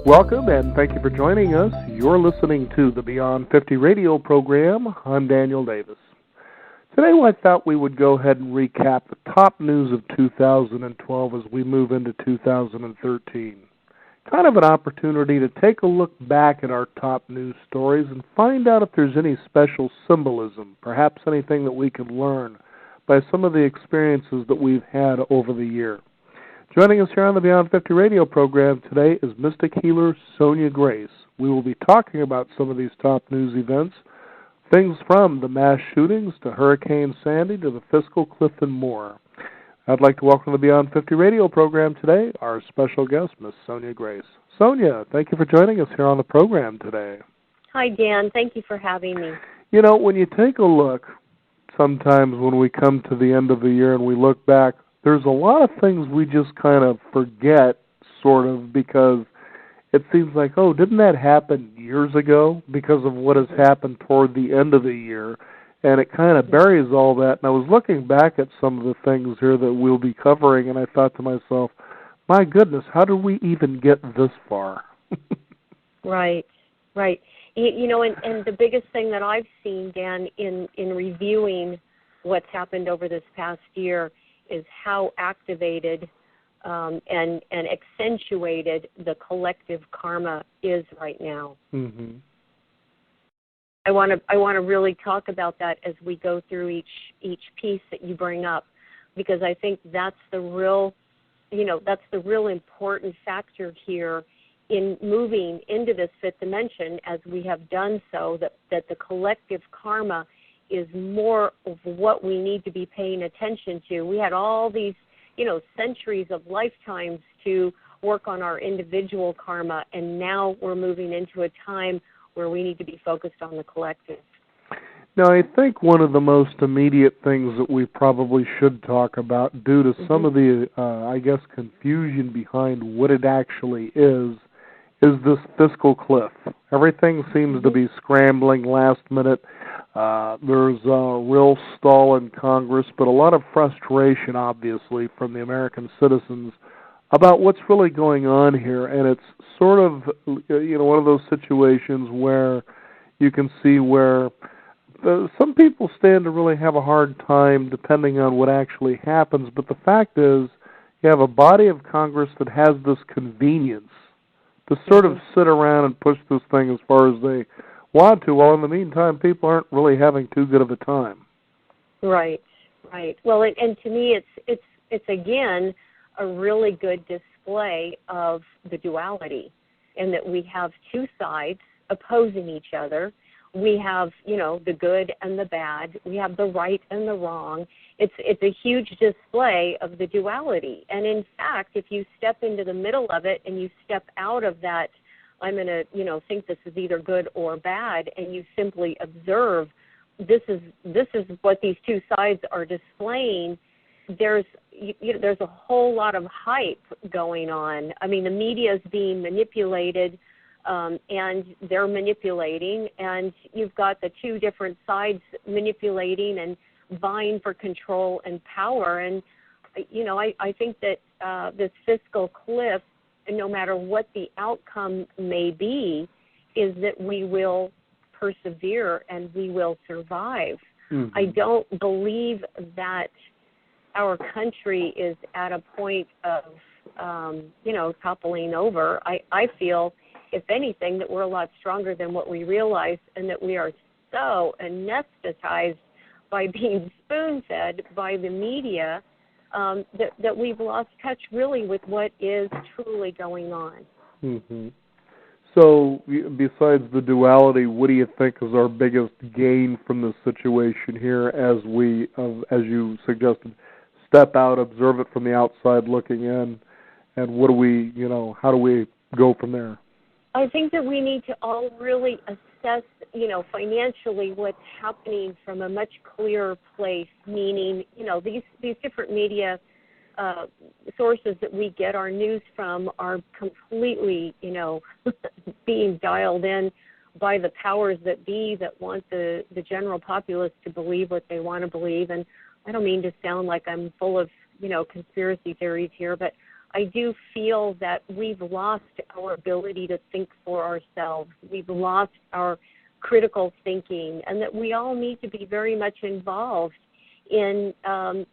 Welcome and thank you for joining us. You're listening to the Beyond 50 radio program. I'm Daniel Davis. Today I thought we would go ahead and recap the top news of 2012 as we move into 2013. Kind of an opportunity to take a look back at our top news stories and find out if there's any special symbolism, perhaps anything that we can learn by some of the experiences that we've had over the year. Joining us here on the Beyond 50 radio program today is mystic healer Sonia Grace. We will be talking about some of these top news events, things from the mass shootings to Hurricane Sandy to the fiscal cliff and more. I'd like to welcome to the Beyond 50 radio program today our special guest, Miss Sonia Grace. Sonia, thank you for joining us here on the program today. Hi, Dan. Thank you for having me. You know, when you take a look, sometimes when we come to the end of the year and we look back, there's a lot of things we just kind of forget, sort of, because it seems like, oh, didn't that happen years ago because of what has happened toward the end of the year? And it kind of buries all that. And I was looking back at some of the things here that we'll be covering, and I thought to myself, my goodness, how did we even get this far? Right. You know, and the biggest thing that I've seen, Dan, in reviewing what's happened over this past year is how activated and accentuated the collective karma is right now. Mm-hmm. I want to really talk about that as we go through each piece that you bring up, because I think that's the real important factor here in moving into this fifth dimension, as we have done so, that the collective karma is more of what we need to be paying attention to. We had all these, centuries of lifetimes to work on our individual karma, and now we're moving into a time where we need to be focused on the collective. Now, I think one of the most immediate things that we probably should talk about, due to some of the, confusion behind what it actually is this fiscal cliff. Everything seems to be scrambling last minute. There's a real stall in Congress, but a lot of frustration, obviously, from the American citizens about what's really going on here. And it's sort of, one of those situations where you can see where some people stand to really have a hard time depending on what actually happens. But the fact is, you have a body of Congress that has this convenience to sort of sit around and push this thing as far as they want to, while in the meantime people aren't really having too good of a time. Right. Well, and to me it's again a really good display of the duality, and that we have two sides opposing each other. We have, the good and the bad. We have the right and the wrong. It's a huge display of the duality. And in fact, if you step into the middle of it and you step out of that, I'm going to, think this is either good or bad, and you simply observe this is what these two sides are displaying, there's a whole lot of hype going on. I mean, the media is being manipulated, and they're manipulating, and you've got the two different sides manipulating and vying for control and power. And, I think that this fiscal cliff, no matter what the outcome may be, is that we will persevere and we will survive. Mm-hmm. I don't believe that our country is at a point of, toppling over. I feel, if anything, that we're a lot stronger than what we realize, and that we are so anesthetized by being spoon-fed by the media that we've lost touch really with what is truly going on. Mm-hmm. So, besides the duality, what do you think is our biggest gain from this situation here as we, as you suggested, step out, observe it from the outside looking in, and what do we, how do we go from there? I think that we need to all really assess, financially what's happening from a much clearer place, meaning, these different media sources that we get our news from are completely, being dialed in by the powers that be that want the general populace to believe what they want to believe. And I don't mean to sound like I'm full of, conspiracy theories here, but I do feel that we've lost our ability to think for ourselves. We've lost our critical thinking, and that we all need to be very much involved in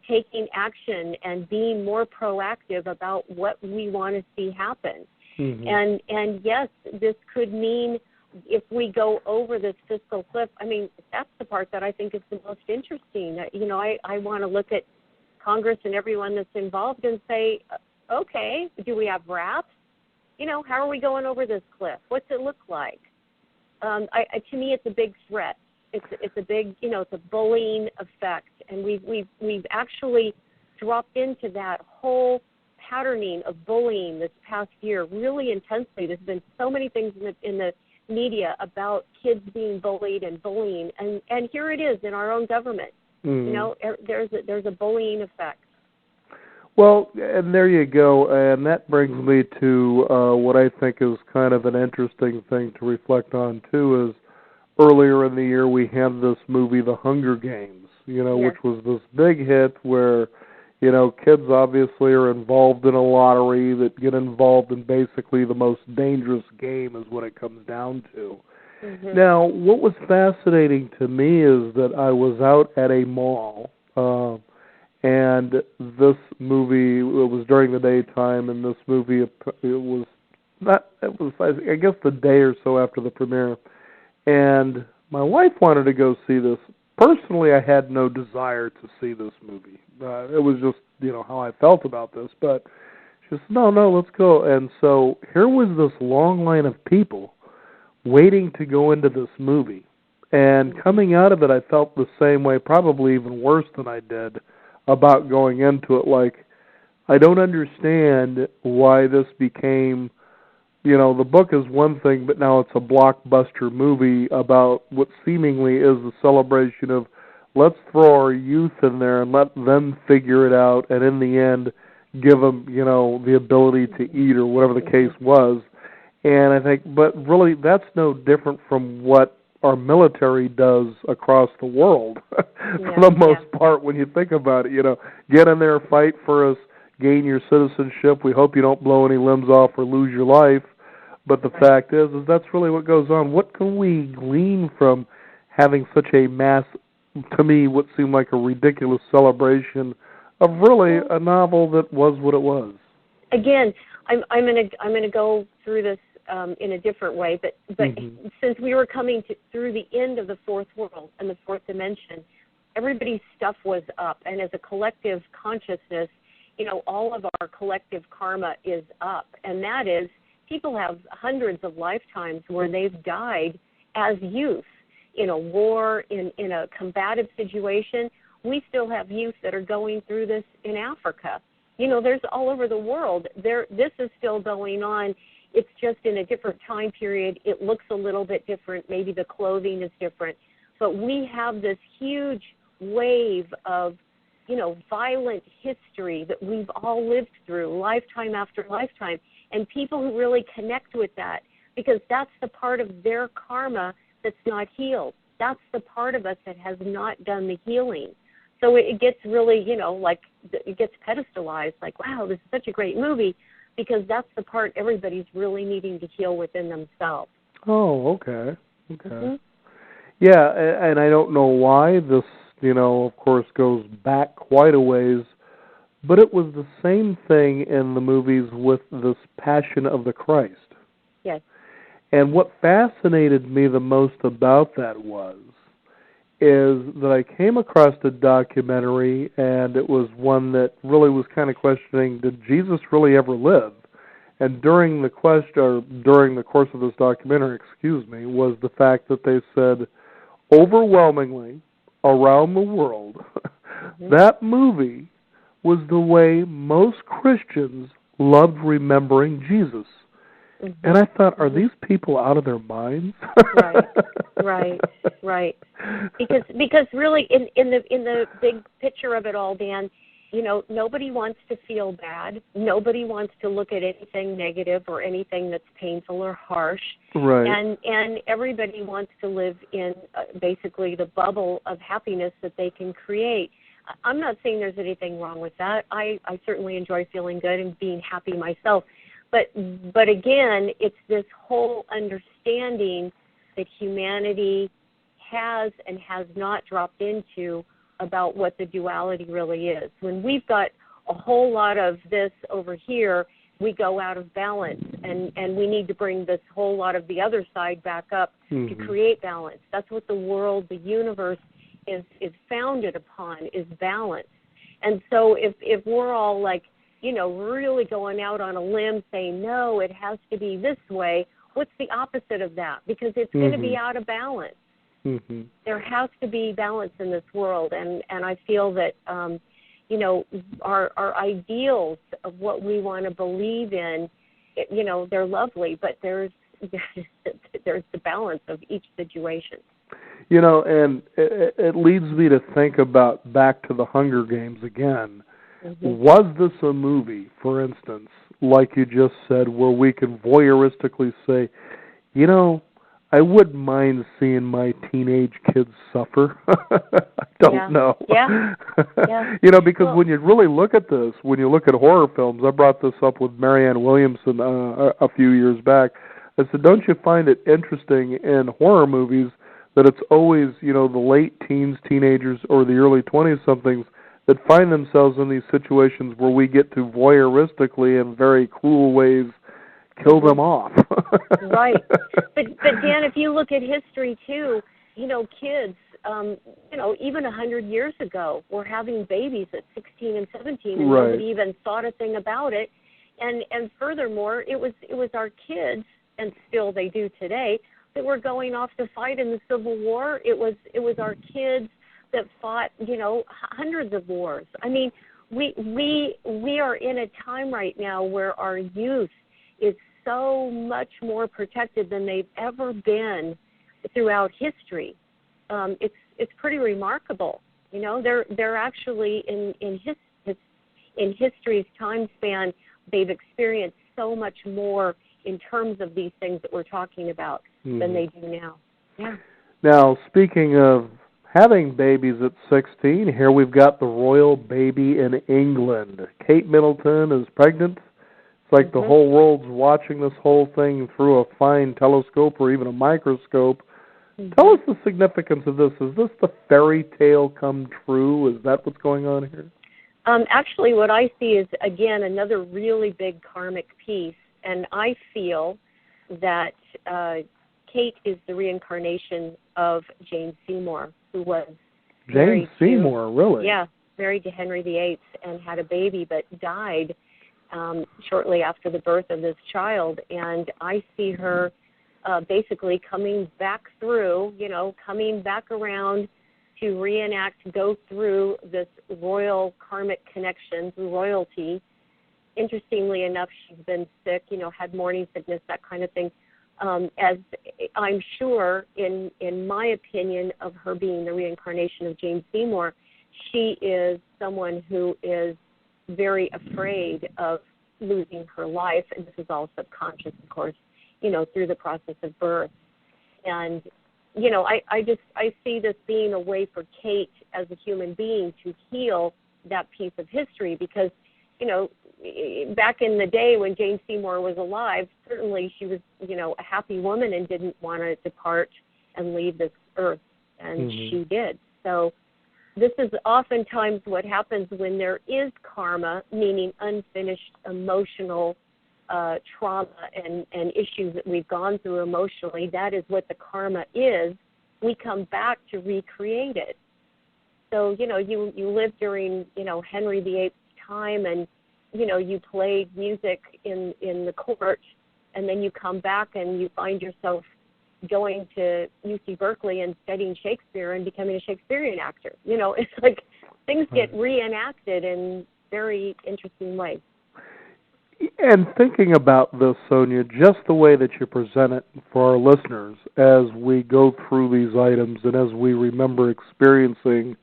taking action and being more proactive about what we want to see happen. Mm-hmm. And yes, this could mean if we go over this fiscal cliff, I mean, that's the part that I think is the most interesting. You know, I want to look at Congress and everyone that's involved and say, okay, do we have wraps? You know, how are we going over this cliff? What's it look like? To me, it's a big threat. It's a big, you know, it's a bullying effect, and we've actually dropped into that whole patterning of bullying this past year really intensely. There's been so many things in the media about kids being bullied and bullying, and here it is in our own government. You know, there's a bullying effect. Well, and there you go, and that brings me to what I think is kind of an interesting thing to reflect on, too, is earlier in the year we had this movie, The Hunger Games, you know, yes, which was this big hit where, you know, kids obviously are involved in a lottery that get involved in basically the most dangerous game is what it comes down to. Mm-hmm. Now, what was fascinating to me is that I was out at a mall, and this movie, it was during the daytime, and this movie, I guess the day or so after the premiere, and my wife wanted to go see this. Personally, I had no desire to see this movie. It was just, you know, how I felt about this, but she said, no, let's go. And so here was this long line of people waiting to go into this movie. And coming out of it, I felt the same way, probably even worse than I did about going into it. Like, I don't understand why this became, you know, the book is one thing, but now it's a blockbuster movie about what seemingly is a celebration of let's throw our youth in there and let them figure it out, and in the end, give them, you know, the ability to eat or whatever the case was. And I think, but really, that's no different from what our military does across the world, for the most part, when you think about it. You know, get in there, fight for us, gain your citizenship. We hope you don't blow any limbs off or lose your life. But the fact is that's really what goes on. What can we glean from having such a mass, to me, what seemed like a ridiculous celebration of really a novel that was what it was? Again, I'm gonna go through this in a different way, but mm-hmm. Since we were coming through the end of the fourth world and the fourth dimension, everybody's stuff was up, and as a collective consciousness, you know, all of our collective karma is up, and that is people have hundreds of lifetimes where they've died as youth in a war, in a combative situation. We still have youth that are going through this in Africa. You know, there's all over the world. This is still going on. It's just in a different time period. It looks a little bit different. Maybe the clothing is different. But we have this huge wave of, you know, violent history that we've all lived through, lifetime after lifetime. And people who really connect with that, because that's the part of their karma that's not healed. That's the part of us that has not done the healing. So it gets really, you know, like it gets pedestalized, like, wow, this is such a great movie, because that's the part everybody's really needing to heal within themselves. Oh, okay. Mm-hmm. Yeah, and I don't know why this, you know, of course, goes back quite a ways, but it was the same thing in the movies with this Passion of the Christ. Yes. And what fascinated me the most about that is that I came across a documentary, and it was one that really was kind of questioning, did Jesus really ever live? And during the course of this documentary, was the fact that they said, overwhelmingly around the world, mm-hmm. that movie was the way most Christians loved remembering Jesus. Mm-hmm. And I thought, are these people out of their minds? Right. Because really, in the big picture of it all, Dan, you know, nobody wants to feel bad. Nobody wants to look at anything negative or anything that's painful or harsh. Right. And everybody wants to live in basically the bubble of happiness that they can create. I'm not saying there's anything wrong with that. I certainly enjoy feeling good and being happy myself. But again, it's this whole understanding that humanity has and has not dropped into about what the duality really is. When we've got a whole lot of this over here, we go out of balance, and we need to bring this whole lot of the other side back up to create balance. That's what the world, the universe is founded upon, is balance. And so if we're all like, really going out on a limb saying, no, it has to be this way, what's the opposite of that? Because it's going to be out of balance. There has to be balance in this world, and I feel that, our ideals of what we want to believe in, they're lovely, but there's the balance of each situation. And it leads me to think about back to the Hunger Games again. Was this a movie, for instance, like you just said, where we can voyeuristically say, I wouldn't mind seeing my teenage kids suffer. I don't know. Yeah. Because when you really look at this, when you look at horror films, I brought this up with Marianne Williamson a few years back. I said, don't you find it interesting in horror movies that it's always, the late teens, teenagers, or the early 20-somethings that find themselves in these situations where we get to voyeuristically in very cruel ways kill them off. Right. But Dan, if you look at history too, kids, even 100 years ago were having babies at 16 and 17, and nobody even thought a thing about it. And furthermore, it was our kids, and still they do today, that were going off to fight in the Civil War. It was our kids that fought, hundreds of wars. I mean, we are in a time right now where our youth is so much more protected than they've ever been throughout history. It's pretty remarkable. They're actually in history's time span, they've experienced so much more in terms of these things that we're talking about than they do now. Yeah. Now, speaking of having babies at 16, here we've got the royal baby in England. Kate Middleton is pregnant. It's like the whole world's watching this whole thing through a fine telescope or even a microscope. Tell us the significance of this. Is this the fairy tale come true? Is that what's going on here? Actually, what I see is, again, another really big karmic piece, and I feel that Kate is the reincarnation of Jane Seymour, who was Jane Seymour, really? Yeah, married to Henry VIII and had a baby, but died shortly after the birth of this child. And I see her basically coming back through, coming back around to go through this royal karmic connection through royalty. Interestingly enough, she's been sick, had morning sickness, that kind of thing. As I'm sure, in my opinion of her being the reincarnation of Jane Seymour, she is someone who is very afraid of losing her life, and this is all subconscious, of course, through the process of birth. And, I see this being a way for Kate as a human being to heal that piece of history because, back in the day when Jane Seymour was alive, certainly she was, a happy woman and didn't want to depart and leave this earth, and she did. So this is oftentimes what happens when there is karma, meaning unfinished emotional trauma and issues that we've gone through emotionally. That is what the karma is. We come back to recreate it. So, you live during, Henry VIII's time, and you played music in the court, and then you come back and you find yourself going to UC Berkeley and studying Shakespeare and becoming a Shakespearean actor. It's like things get reenacted in very interesting ways. And thinking about this, Sonia, just the way that you present it for our listeners as we go through these items and as we remember experiencing,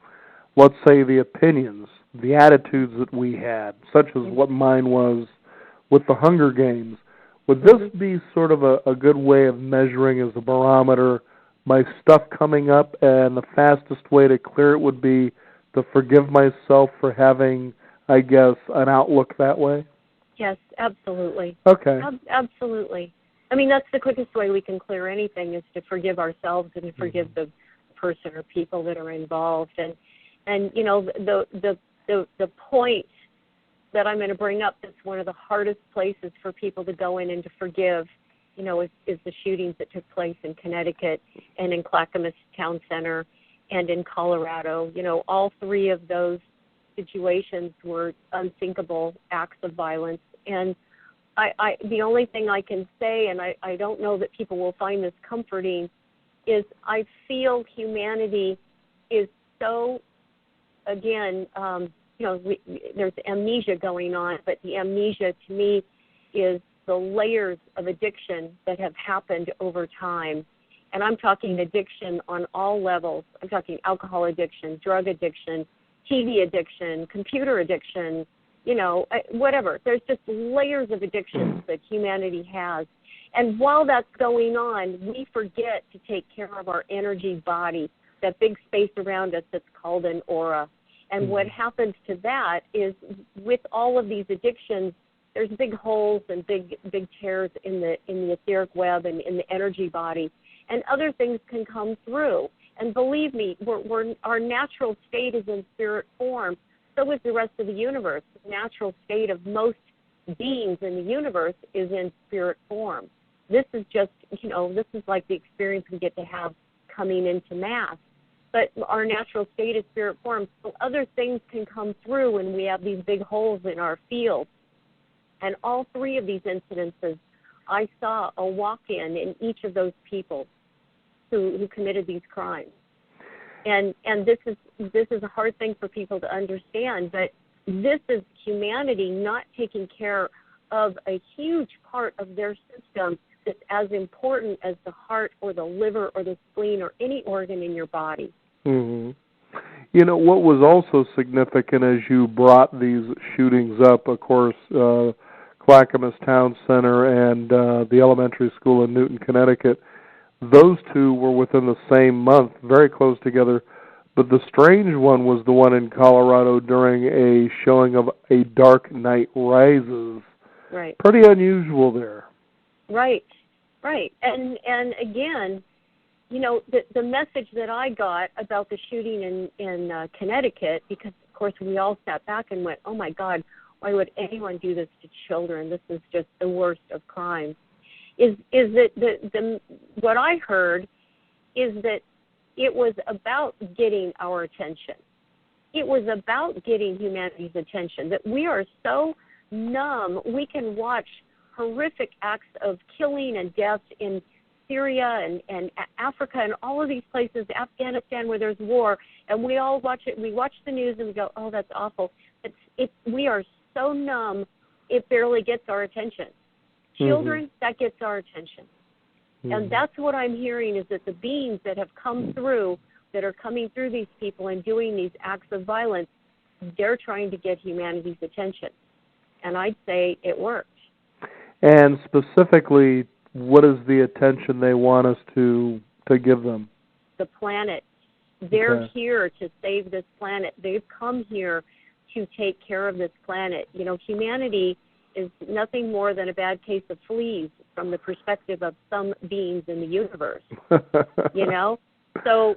let's say, the opinions, the attitudes that we had, such as what mine was with the Hunger Games, would this be sort of a good way of measuring as a barometer my stuff coming up, and the fastest way to clear it would be to forgive myself for having, I guess, an outlook that way? Yes, absolutely. Okay. Absolutely. I mean, that's the quickest way we can clear anything, is to forgive ourselves and to forgive the person or people that are involved. And you know, the point that I'm going to bring up that's one of the hardest places for people to go in and to forgive, you know, is the shootings that took place in Connecticut and in Clackamas Town Center and in Colorado. You know, all three of those situations were unthinkable acts of violence. And I the only thing I can say, and I don't know that people will find this comforting, is I feel humanity is so, again, you know, there's amnesia going on, but the amnesia to me is the layers of addiction that have happened over time. And I'm talking addiction on all levels. I'm talking alcohol addiction, drug addiction, TV addiction, computer addiction, you know, whatever. There's just layers of addictions that humanity has. And while that's going on, we forget to take care of our energy body, that big space around us that's called an aura. And what happens to that is, with all of these addictions, there's big holes and big tears in the etheric web and in the energy body, and other things can come through. And believe me, our natural state is in spirit form. So is the rest of the universe. The natural state of most beings in the universe is in spirit form. This is just, you know, this is like the experience we get to have coming into Mass. But our natural state is spirit form. So other things can come through when we have these big holes in our field. And all three of these incidences, I saw a walk-in each of those people who committed these crimes. And this is a hard thing for people to understand, but this is humanity not taking care of a huge part of their system that's as important as the heart or the liver or the spleen or any organ in your body. Mm-hmm. You know, what was also significant as you brought these shootings up, of course, Clackamas Town Center and the elementary school in Newton, Connecticut, those two were within the same month, very close together. But the strange one was the one in Colorado during a showing of A Dark Knight Rises. Right. Pretty unusual there. Right. And again, you know, the message that I got about the shooting in Connecticut, because, of course, we all sat back and went, oh, my God, why would anyone do this to children? This is just the worst of crimes. Is that what I heard is that it was about getting our attention. It was about getting humanity's attention, that we are so numb, we can watch horrific acts of killing and death in Syria and Africa and all of these places, Afghanistan, where there's war, and we all watch it. We watch the news and we go, oh, that's awful. We are so numb, it barely gets our attention. Children, that gets our attention. And that's what I'm hearing, is that the beings that have come through, that are coming through these people and doing these acts of violence, they're trying to get humanity's attention. And I'd say it worked. And specifically, what is the attention they want us to give them? The planet. They're here to save this planet. They've come here to take care of this planet. You know, humanity is nothing more than a bad case of fleas from the perspective of some beings in the universe. You know? So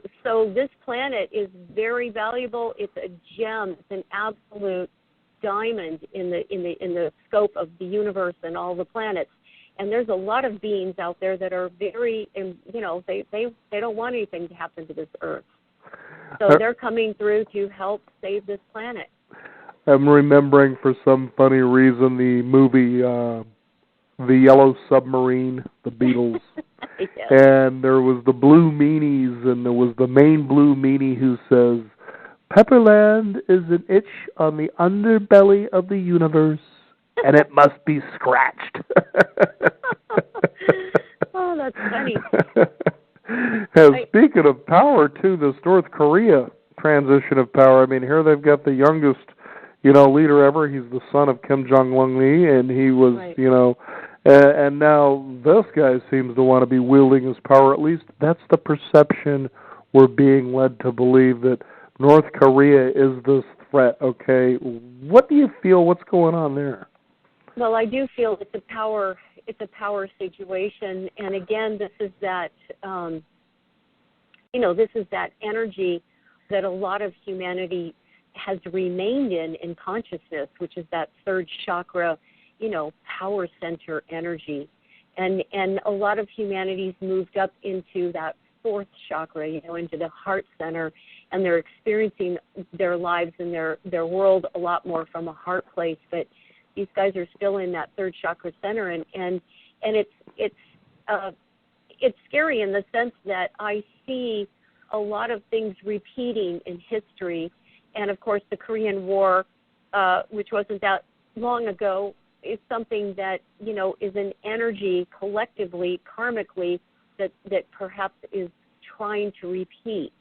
this planet is very valuable. It's a gem. It's an absolute diamond in the scope of the universe and all the planets. And there's a lot of beings out there that are very, you know, they don't want anything to happen to this Earth. So they're coming through to help save this planet. I'm remembering, for some funny reason, the movie The Yellow Submarine, the Beatles. Yes. And there was the Blue Meanies, and there was the main Blue Meanie who says, Pepperland is an itch on the underbelly of the universe, and it must be scratched. Oh, that's funny. Speaking of power, too, this North Korea transition of power, I mean, here they've got the youngest, you know, leader ever. He's the son of Kim Jong-un, and he was, you know, and now this guy seems to want to be wielding his power. At least that's the perception we're being led to believe, that North Korea is this threat, okay. What do you feel, what's going on there? Well, I do feel it's a power situation, and again, this is that this is that energy that a lot of humanity has remained in consciousness, which is that third chakra, power center energy, and a lot of humanity's moved up into that fourth chakra, into the heart center, and they're experiencing their lives and their world a lot more from a heart place, but these guys are still in that third chakra center, and it's scary in the sense that I see a lot of things repeating in history, and of course the Korean War, which wasn't that long ago, is something that is an energy collectively, karmically, that perhaps is trying to repeat.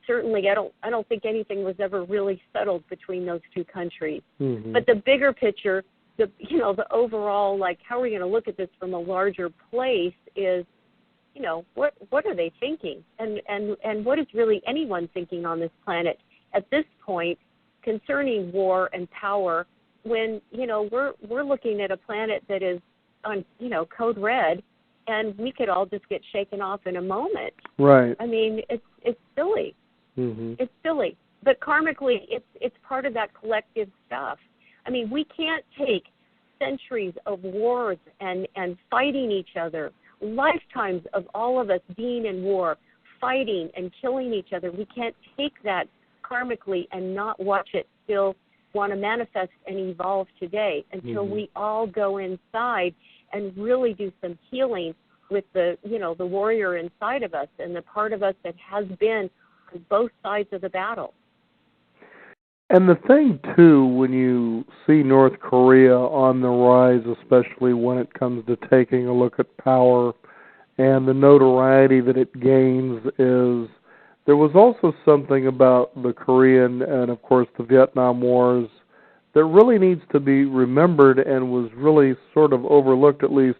Certainly, I don't think anything was ever really settled between those two countries. Mm-hmm. But the bigger picture, the overall, like, how are we going to look at this from a larger place is, what are they thinking, and what is really anyone thinking on this planet at this point concerning war and power? When we're looking at a planet that is on code red, and we could all just get shaken off in a moment. Right. I mean, it's silly. Mm-hmm. It's silly. But karmically, it's part of that collective stuff. I mean, we can't take centuries of wars and fighting each other, lifetimes of all of us being in war, fighting and killing each other. We can't take that karmically and not watch it still want to manifest and evolve today until we all go inside and really do some healing with the warrior inside of us and the part of us that has been on both sides of the battle. And the thing, too, when you see North Korea on the rise, especially when it comes to taking a look at power and the notoriety that it gains, is there was also something about the Korean and, of course, the Vietnam Wars that really needs to be remembered and was really sort of overlooked, at least.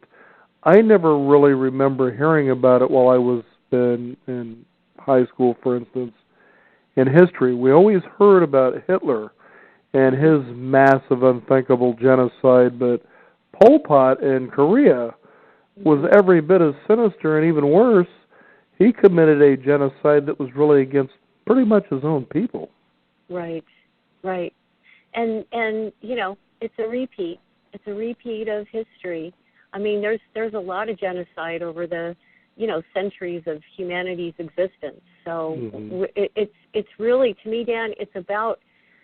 I never really remember hearing about it while I was in high school, for instance. In history, we always heard about Hitler and his massive, unthinkable genocide, but Pol Pot in Korea was every bit as sinister and even worse. He committed a genocide that was really against pretty much his own people. Right. And it's a repeat. It's a repeat of history. I mean, there's a lot of genocide over the, centuries of humanity's existence. So it's really, to me, Dan, it's about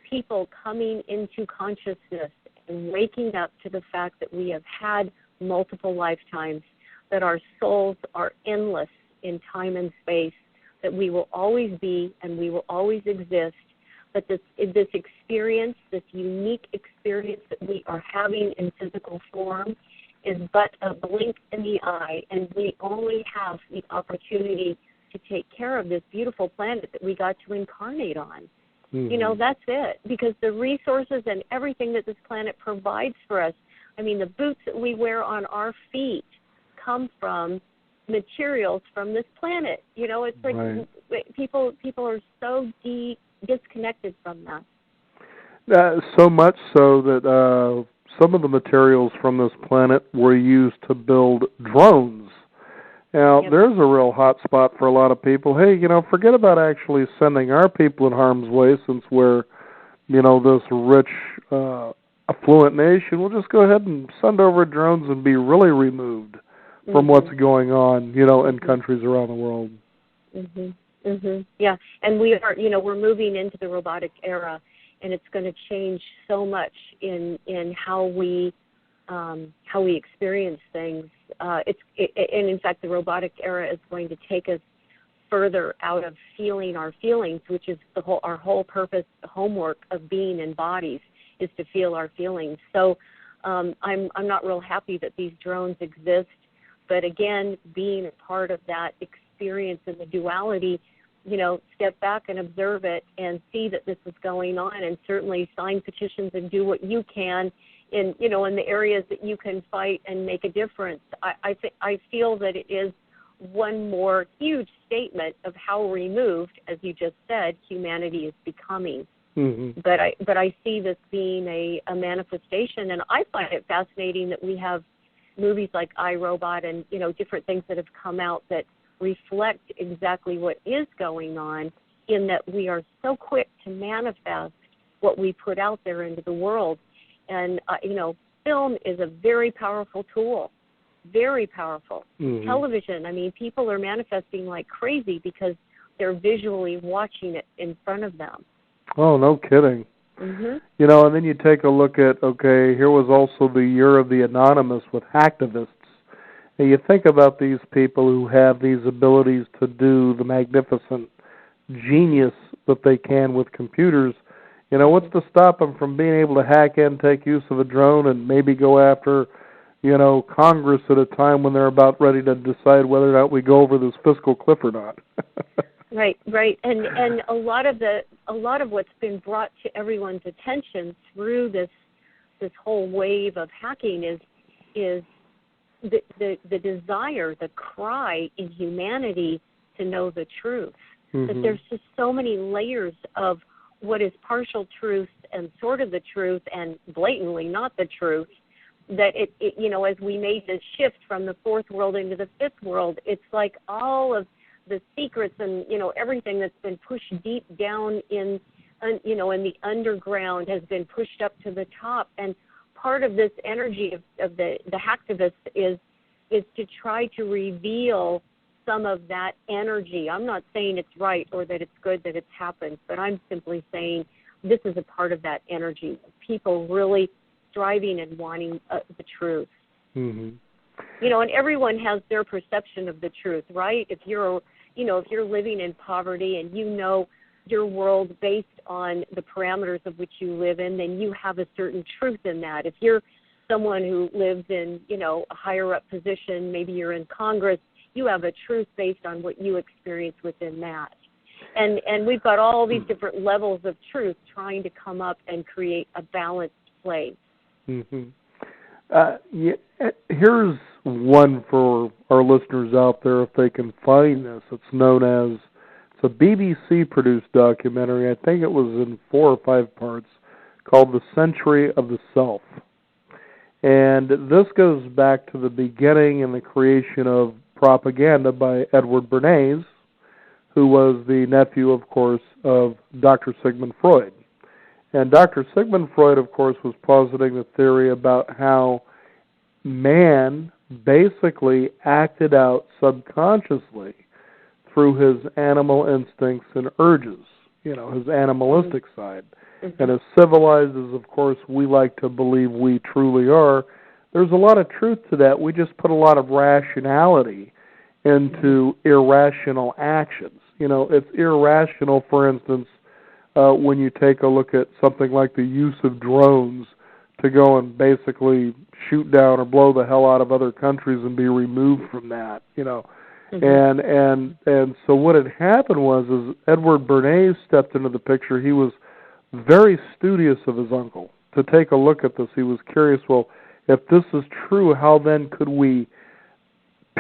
people coming into consciousness and waking up to the fact that we have had multiple lifetimes, that our souls are endless in time and space, that we will always be and we will always exist. But this experience, this unique experience that we are having in physical form is but a blink in the eye, and we only have the opportunity to take care of this beautiful planet that we got to incarnate on. Mm-hmm. That's it, because the resources and everything that this planet provides for us, I mean, the boots that we wear on our feet come from materials from this planet. It's like right. People are so disconnected from that. So much so that some of the materials from this planet were used to build drones. Now, There's a real hot spot for a lot of people. Hey, forget about actually sending our people in harm's way since we're, this rich, affluent nation. We'll just go ahead and send over drones and be really removed from what's going on, in countries around the world. Yeah, and we are, we're moving into the robotic era, and it's going to change so much in how we experience things. And in fact, the robotic era is going to take us further out of feeling our feelings, which is our whole purpose, the homework of being in bodies, is to feel our feelings. So I'm not real happy that these drones exist, but again, being a part of that experience in the duality, step back and observe it and see that this is going on, and certainly sign petitions and do what you can in the areas that you can fight and make a difference. I feel that it is one more huge statement of how removed, as you just said, humanity is becoming. Mm-hmm. But I see this being a manifestation, and I find it fascinating that we have movies like iRobot and, you know, different things that have come out that reflect exactly what is going on, in that we are so quick to manifest what we put out there into the world. And, you know, film is a very powerful tool, very powerful. Mm-hmm. Television, I mean, people are manifesting like crazy because they're visually watching it in front of them. Oh, no kidding. Mm-hmm. You know, and then you take a look at, okay, here was also the year of the anonymous with hacktivists. And you think about these people who have these abilities to do the magnificent genius that they can with computers. You know, what's to stop them from being able to hack in, take use of a drone, and maybe go after, you know, Congress at a time when they're about ready to decide whether or not we go over this fiscal cliff or not? Right. And a lot of what's been brought to everyone's attention through this whole wave of hacking is the desire, the cry in humanity to know the truth. Mm-hmm. That there's just so many layers of what is partial truth and sort of the truth and blatantly not the truth, that it you know, as we made this shift from the fourth world into the fifth world, it's like all of the secrets and, you know, everything that's been pushed deep down in, you know, in the underground has been pushed up to the top. And part of this energy of the hacktivists is to try to reveal some of that energy. I'm not saying it's right or that it's good that it's happened, but I'm simply saying this is a part of that energy. People really striving and wanting the truth. Mm-hmm. You know, and everyone has their perception of the truth, right? If you're living in poverty and you know your world based on the parameters of which you live in, then you have a certain truth in that. If you're someone who lives in, you know, a higher up position, maybe you're in Congress, you have a truth based on what you experience within that. And we've got all these different levels of truth trying to come up and create a balanced place. Mm-hmm. Here's one for our listeners out there if they can find this. It's known as, it's a BBC-produced documentary. I think it was in 4 or 5 parts, called The Century of the Self. And this goes back to the beginning and the creation of propaganda by Edward Bernays, who was the nephew, of course, of Dr. Sigmund Freud. And Dr. Sigmund Freud, of course, was positing the theory about how man basically acted out subconsciously through his animal instincts and urges, you know, his animalistic side. Mm-hmm. And as civilized as, of course, we like to believe we truly are, there's a lot of truth to that. We just put a lot of rationality into irrational actions. You know, it's irrational, for instance, when you take a look at something like the use of drones to go and basically shoot down or blow the hell out of other countries and be removed from that, you know. Mm-hmm. And so what had happened was, as Edward Bernays stepped into the picture, he was very studious of his uncle to take a look at this. He was curious, well, if this is true, how then could we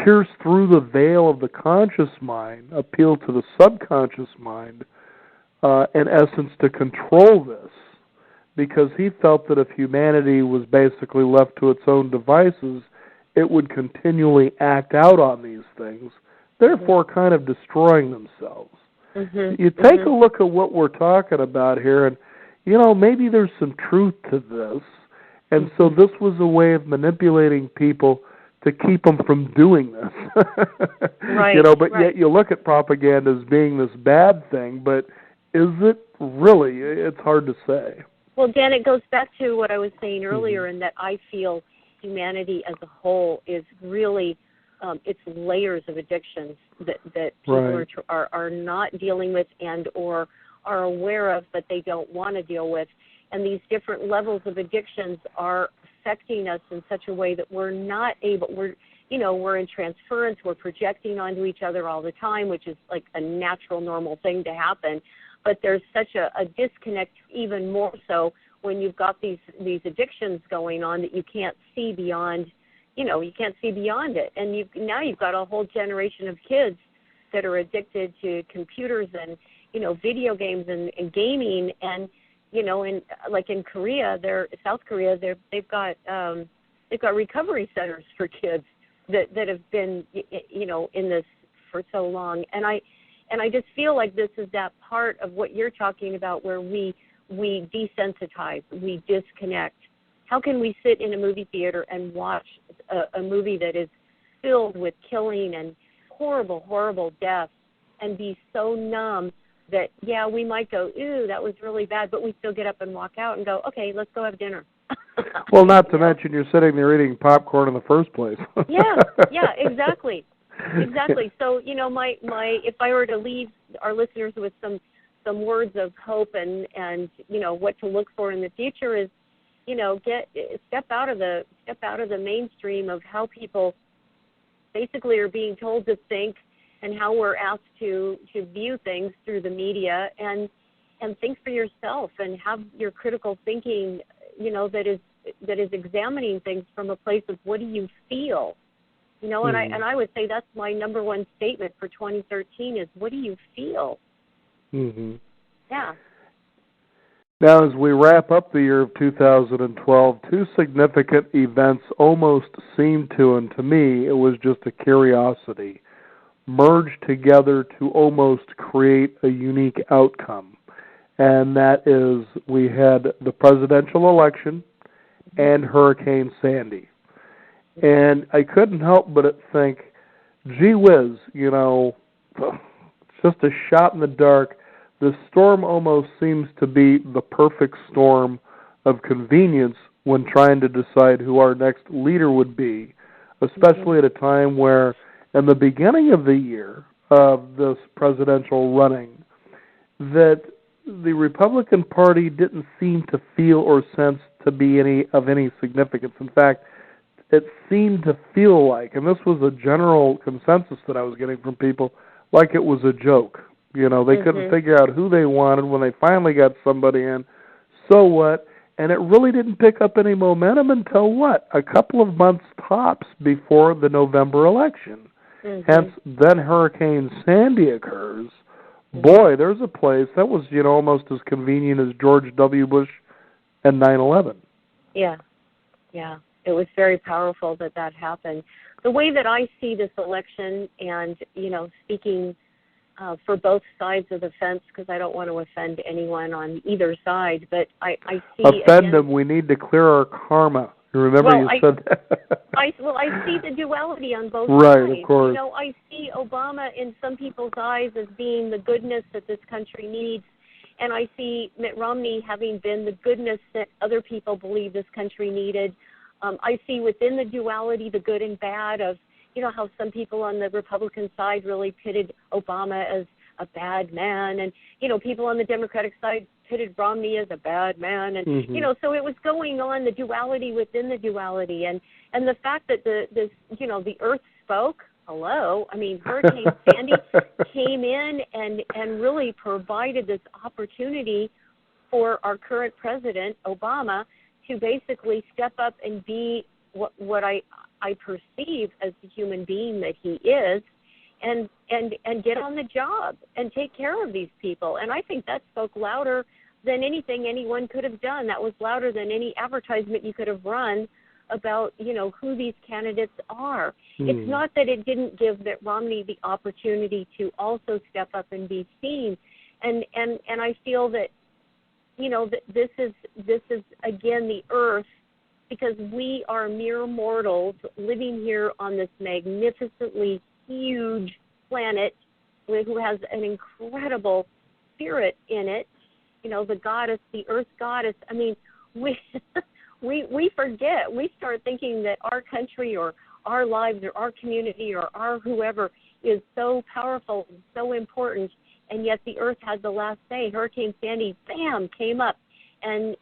pierce through the veil of the conscious mind, appeal to the subconscious mind, in essence, to control this? Because he felt that if humanity was basically left to its own devices, it would continually act out on these things, therefore kind of destroying themselves. Mm-hmm. You take a look at what we're talking about here, and, you know, maybe there's some truth to this. And so this was a way of manipulating people to keep them from doing this. Right. You know, but yet you look at propaganda as being this bad thing, but is it really? It's hard to say. Well, Dan, it goes back to what I was saying earlier, in that I feel humanity as a whole is really, it's layers of addictions that people are not dealing with and or are aware of, but they don't want to deal with. And these different levels of addictions are affecting us in such a way that we're not able, we're in transference, we're projecting onto each other all the time, which is like a natural, normal thing to happen. But there's such a disconnect, even more so when you've got these addictions going on, that you can't see beyond, you can't see beyond it. And now you've got a whole generation of kids that are addicted to computers and, video games and gaming. And, like in South Korea, they've got recovery centers for kids that have been, in this for so long. And I just feel like this is that part of what you're talking about where we desensitize, we disconnect. How can we sit in a movie theater and watch a movie that is filled with killing and horrible, horrible death and be so numb that, we might go, ooh, that was really bad, but we still get up and walk out and go, okay, let's go have dinner. Well, not to mention you're sitting there eating popcorn in the first place. Yeah, exactly. Exactly. So, my if I were to leave our listeners with some words of hope and what to look for in the future is, step out of the mainstream of how people basically are being told to think and how we're asked to view things through the media, and think for yourself and have your critical thinking, that is examining things from a place of what do you feel, and I would say that's my number one statement for 2013 is what do you feel? Mm-hmm. Yeah. Now, as we wrap up the year of 2012, two significant events almost seemed to, and to me, it was just a curiosity, merged together to almost create a unique outcome. And that is we had the presidential election and Hurricane Sandy. And I couldn't help but think, gee whiz, it's just a shot in the dark. The storm almost seems to be the perfect storm of convenience when trying to decide who our next leader would be, especially at a time where, in the beginning of the year of this presidential running, that the Republican Party didn't seem to feel or sense to be of any significance. In fact, it seemed to feel like, and this was a general consensus that I was getting from people, like it was a joke. They couldn't figure out who they wanted when they finally got somebody in. So what? And it really didn't pick up any momentum until a couple of months tops before the November election. Hence, then Hurricane Sandy occurs. Boy, there's a place that was, almost as convenient as George W. Bush and 9/11. Yeah. It was very powerful that happened. The way that I see this election and, speaking for both sides of the fence, because I don't want to offend anyone on either side, but I see... Offend them, we need to clear our karma. You remember you said that? I see the duality on both sides. Right, of course. I see Obama in some people's eyes as being the goodness that this country needs, and I see Mitt Romney having been the goodness that other people believe this country needed. I see within the duality the good and bad of, how some people on the Republican side really pitted Obama as a bad man, and, people on the Democratic side pitted Romney as a bad man, and, so it was going on, the duality within the duality, and the fact that the earth spoke, hello, I mean, Hurricane Sandy came in and really provided this opportunity for our current president, Obama, to basically step up and be what I perceive as the human being that he is, and get on the job and take care of these people. And I think that spoke louder than anything anyone could have done. That was louder than any advertisement you could have run about, who these candidates are. It's not that it didn't give Mitt Romney the opportunity to also step up and be seen. And I feel that, that this is again the earth, because we are mere mortals living here on this magnificently huge planet who has an incredible spirit in it, the goddess, the earth goddess. I mean, we forget. We start thinking that our country or our lives or our community or our whoever is so powerful and so important, and yet the earth had the last say. Hurricane Sandy, bam, came up, and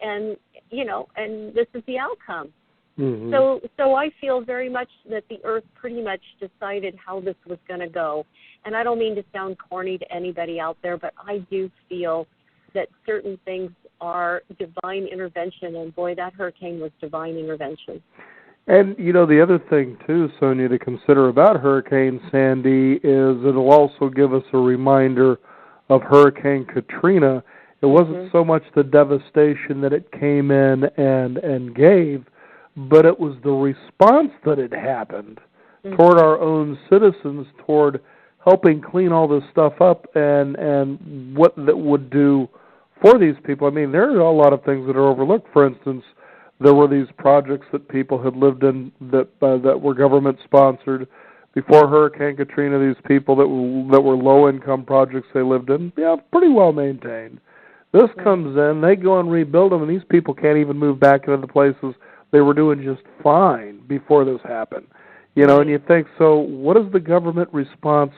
this is the outcome. So I feel very much that the earth pretty much decided how this was going to go. And I don't mean to sound corny to anybody out there, but I do feel that certain things are divine intervention, and boy, that hurricane was divine intervention. And, the other thing, too, Sonia, to consider about Hurricane Sandy is it'll also give us a reminder of Hurricane Katrina. It wasn't so much the devastation that it came in and gave, but it was the response that had happened toward our own citizens, toward helping clean all this stuff up and what that would do for these people. I mean, there are a lot of things that are overlooked. For instance, there were these projects that people had lived in that were government sponsored. Before Hurricane Katrina, these people that were low-income projects they lived in, pretty well maintained. This comes in, they go and rebuild them, and these people can't even move back into the places they were doing just fine before this happened. And you think, so what is the government response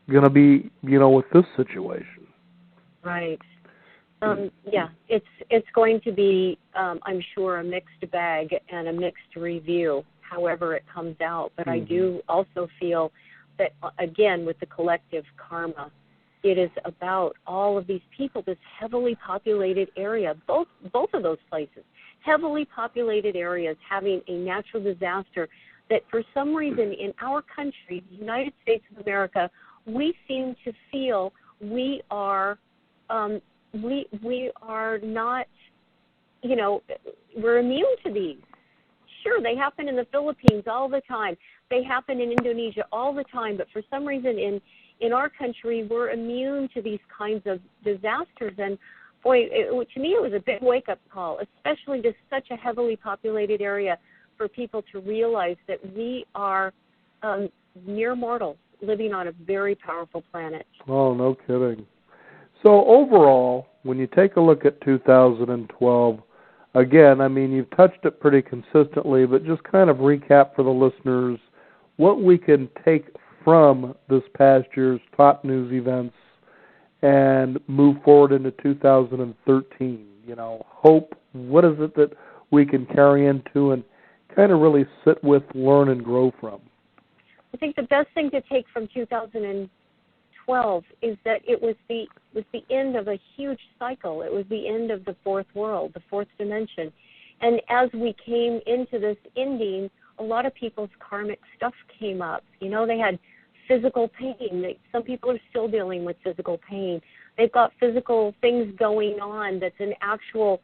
going to be, with this situation? Right. Yeah, it's going to be, I'm sure, a mixed bag and a mixed review, however it comes out. But I do also feel that, again, with the collective karma, it is about all of these people, this heavily populated area, both of those places, heavily populated areas having a natural disaster that for some reason in our country, the United States of America, we seem to feel we are not, we're immune to these. Sure, they happen in the Philippines all the time. They happen in Indonesia all the time. But for some reason in our country, we're immune to these kinds of disasters. And boy, to me, it was a big wake-up call, especially to such a heavily populated area, for people to realize that we are mere mortals living on a very powerful planet. Oh, no kidding. So overall, when you take a look at 2012, again, I mean, you've touched it pretty consistently, but just kind of recap for the listeners what we can take from this past year's top news events and move forward into 2013. Hope, what is it that we can carry into and kind of really sit with, learn, and grow from? I think the best thing to take from 2012 is that it was the end of a huge cycle. It was the end of the fourth world, the fourth dimension. And as we came into this ending, a lot of people's karmic stuff came up. They had physical pain. Some people are still dealing with physical pain. They've got physical things going on that's an actual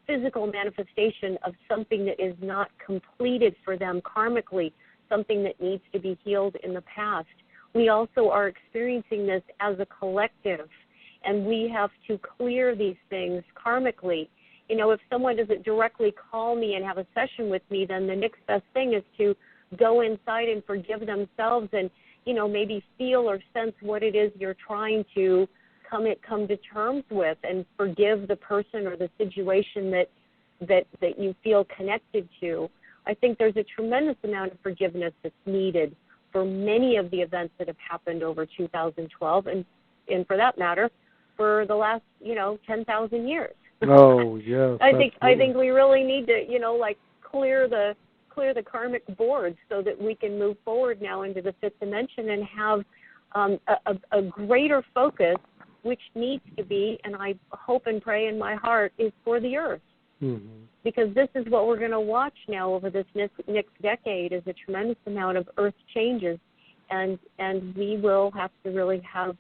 physical manifestation of something that is not completed for them karmically, something that needs to be healed in the past. We also are experiencing this as a collective, and we have to clear these things karmically. If someone doesn't directly call me and have a session with me, then the next best thing is to go inside and forgive themselves and, maybe feel or sense what it is you're trying to come to terms with, and forgive the person or the situation that you feel connected to. I think there's a tremendous amount of forgiveness that's needed for many of the events that have happened over 2012, and for that matter, for the last 10,000 years. Oh yes. I think we really need to clear the karmic board so that we can move forward now into the fifth dimension and have a greater focus, which needs to be, and I hope and pray in my heart, is for the earth. Because this is what we're going to watch now over this next decade, is a tremendous amount of earth changes, and we will have to really have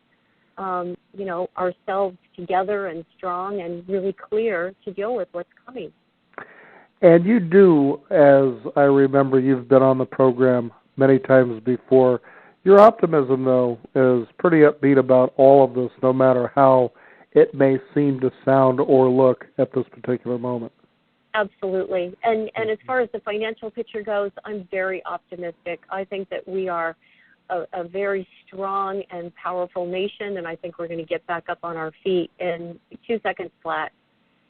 ourselves together and strong and really clear to deal with what's coming. And you do, as I remember, you've been on the program many times before. Your optimism, though, is pretty upbeat about all of this, no matter how it may seem to sound or look at this particular moment. Absolutely. And as far as the financial picture goes, I'm very optimistic. I think that we are a very strong and powerful nation, and I think we're going to get back up on our feet in 2 seconds flat.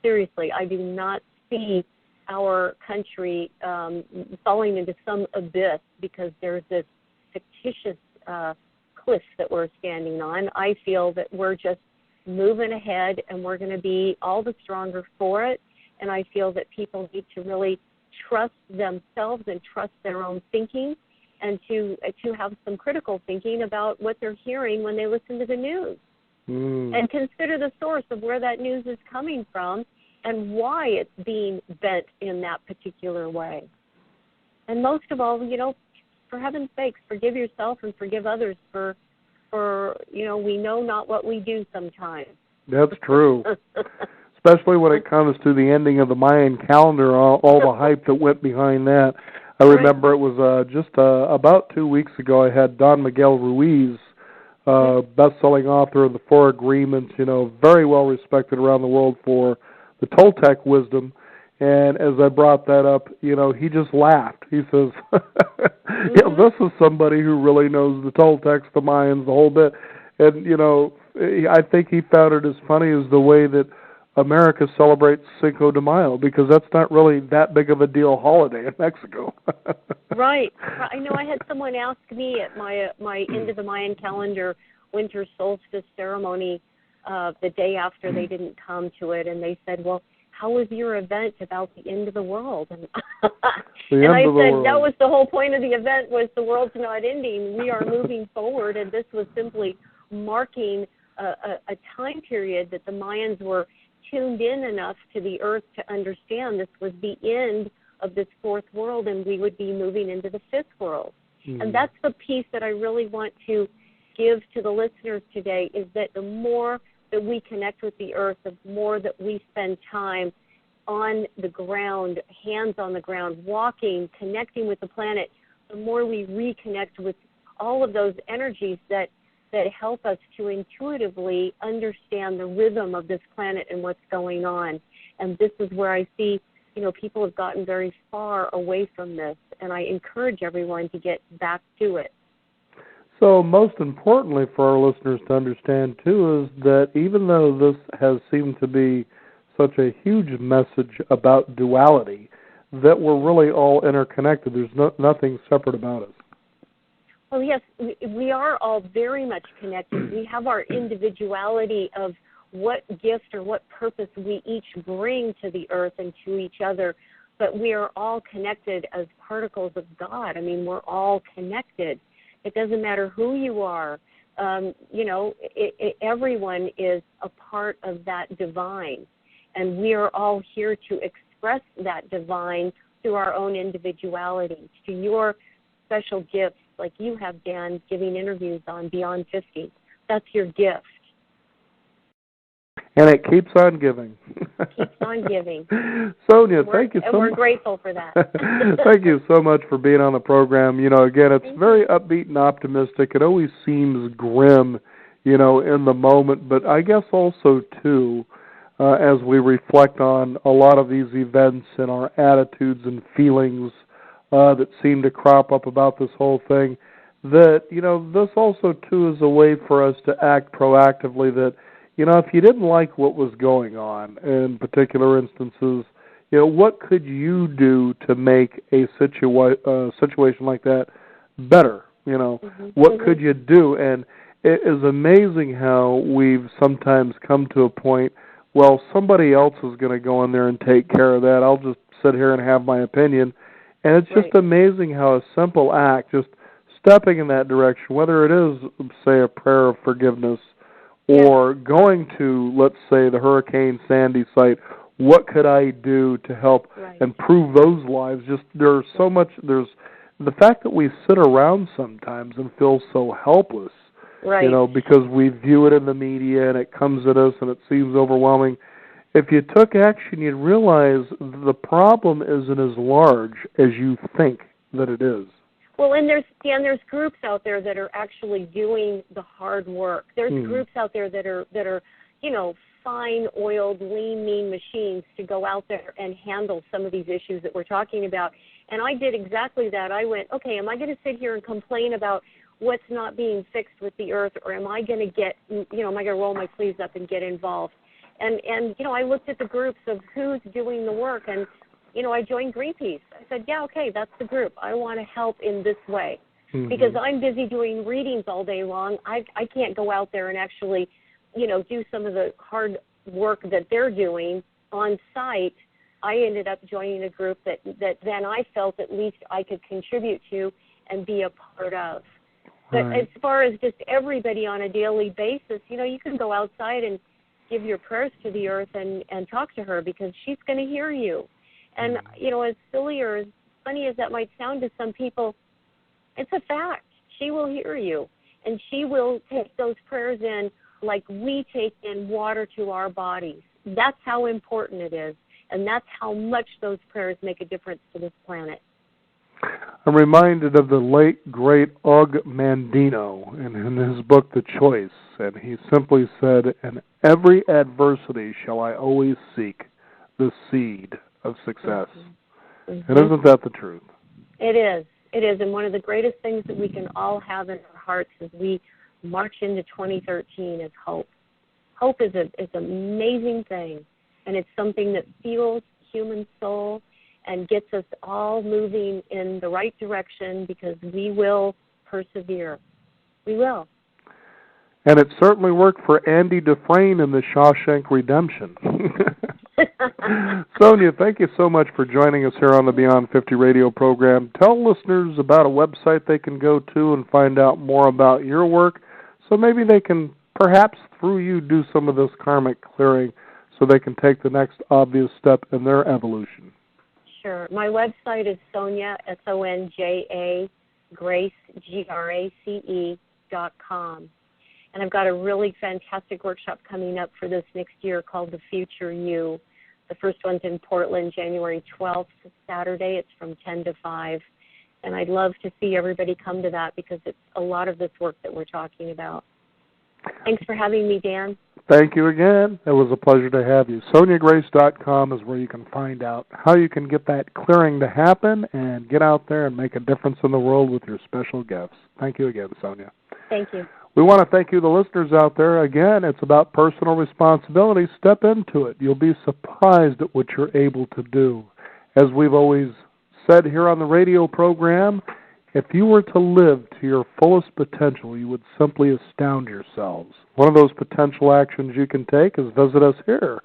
Seriously, I do not see our country falling into some abyss because there's this fictitious cliff that we're standing on. I feel that we're just moving ahead, and we're going to be all the stronger for it. And I feel that people need to really trust themselves and trust their own thinking, and to have some critical thinking about what they're hearing when they listen to the news. And consider the source of where that news is coming from and why it's being bent in that particular way. And most of all, for heaven's sakes, forgive yourself and forgive others for we know not what we do sometimes. That's true. Especially when it comes to the ending of the Mayan calendar, all the hype that went behind that. I remember it was just about 2 weeks ago, I had Don Miguel Ruiz, best-selling author of The Four Agreements, very well respected around the world for the Toltec wisdom. And as I brought that up, he just laughed. He says, this is somebody who really knows the Toltecs, the Mayans, the whole bit. And, I think he found it as funny as the way that America celebrates Cinco de Mayo, because that's not really that big of a deal holiday in Mexico. Right. I know I had someone ask me at my end of the Mayan calendar winter solstice ceremony the day after they didn't come to it, and they said, well, how was your event about the end of the world? And I said, that was the whole point of the event, was the world's not ending. We are moving forward, and this was simply marking a time period that the Mayans were tuned in enough to the earth to understand this was the end of this fourth world, and we would be moving into the fifth world. Mm-hmm. And that's the piece that I really want to give to the listeners today, is that the more that we connect with the earth, the more that we spend time on the ground, hands on the ground, walking, connecting with the planet, the more we reconnect with all of those energies that help us to intuitively understand the rhythm of this planet and what's going on. And this is where I see, people have gotten very far away from this, and I encourage everyone to get back to it. So most importantly for our listeners to understand, too, is that even though this has seemed to be such a huge message about duality, that we're really all interconnected. There's nothing separate about us. Well, yes, we are all very much connected. We have our individuality of what gift or what purpose we each bring to the earth and to each other, but we are all connected as particles of God. I mean, we're all connected. It doesn't matter who you are. Everyone is a part of that divine, and we are all here to express that divine through our own individuality, to your special gifts, like you have, Dan, giving interviews on Beyond 50. That's your gift. And it keeps on giving. Keeps on giving. Sonia, thank you so much. And we're grateful for that. Thank you so much for being on the program. Again, it's very upbeat and optimistic. It always seems grim, in the moment. But I guess also, too, as we reflect on a lot of these events and our attitudes and feelings that seem to crop up about this whole thing, that, this also, too, is a way for us to act proactively that, if you didn't like what was going on in particular instances, what could you do to make a situation like that better? What could you do? And it is amazing how we've sometimes come to a point, well, somebody else is going to go in there and take care of that. I'll just sit here and have my opinion. And it's just amazing how a simple act, just stepping in that direction, whether it is, say, a prayer of forgiveness, or going to, let's say, the Hurricane Sandy site, what could I do to help improve those lives? Just there's so much, there's the fact that we sit around sometimes and feel so helpless, because we view it in the media and it comes at us and it seems overwhelming. If you took action, you'd realize the problem isn't as large as you think that it is. Well, and there's groups out there that are actually doing the hard work. There's groups out there that are fine-oiled, lean, mean machines to go out there and handle some of these issues that we're talking about. And I did exactly that. I went, okay, am I going to sit here and complain about what's not being fixed with the earth, or am I going to get, am I going to roll my sleeves up and get involved? And I looked at the groups of who's doing the work, and I joined Greenpeace. I said, yeah, okay, that's the group. I want to help in this way. Because I'm busy doing readings all day long. I can't go out there and actually, do some of the hard work that they're doing on site. I ended up joining a group that then I felt at least I could contribute to and be a part of. But as far as just everybody on a daily basis, you can go outside and give your prayers to the earth and talk to her, because she's going to hear you. And, as silly or as funny as that might sound to some people, it's a fact. She will hear you, and she will take those prayers in like we take in water to our bodies. That's how important it is, and that's how much those prayers make a difference to this planet. I'm reminded of the late, great Og Mandino in his book, The Choice, and he simply said, "In every adversity shall I always seek the seed of success." Mm-hmm. And isn't that the truth? It is. It is, and one of the greatest things that we can all have in our hearts as we march into 2013 is hope. Hope is an amazing thing, and it's something that fuels human soul and gets us all moving in the right direction because we will persevere. We will. And it certainly worked for Andy Dufresne in the Shawshank Redemption. Sonia, thank you so much for joining us here on the Beyond 50 radio program. Tell listeners about a website they can go to and find out more about your work, so maybe they can perhaps through you do some of this karmic clearing so they can take the next obvious step in their evolution. Sure. My website is Sonja, SONJA, Grace, GRACE.com. And I've got a really fantastic workshop coming up for this next year called The Future You. The first one's in Portland, January 12th, Saturday. It's from 10 to 5. And I'd love to see everybody come to that because it's a lot of this work that we're talking about. Thanks for having me, Dan. Thank you again. It was a pleasure to have you. SonjaGrace.com is where you can find out how you can get that clearing to happen and get out there and make a difference in the world with your special gifts. Thank you again, Sonja. Thank you. We want to thank you, the listeners out there. Again, it's about personal responsibility. Step into it. You'll be surprised at what you're able to do. As we've always said here on the radio program, if you were to live to your fullest potential, you would simply astound yourselves. One of those potential actions you can take is visit us here,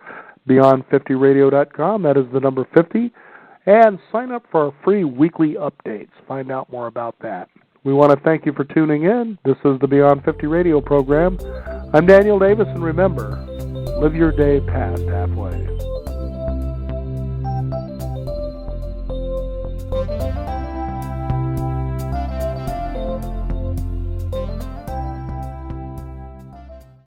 beyond50radio.com. That is the number 50. And sign up for our free weekly updates. Find out more about that. We want to thank you for tuning in. This is the Beyond 50 radio program. I'm Daniel Davis, and remember, live your day past halfway.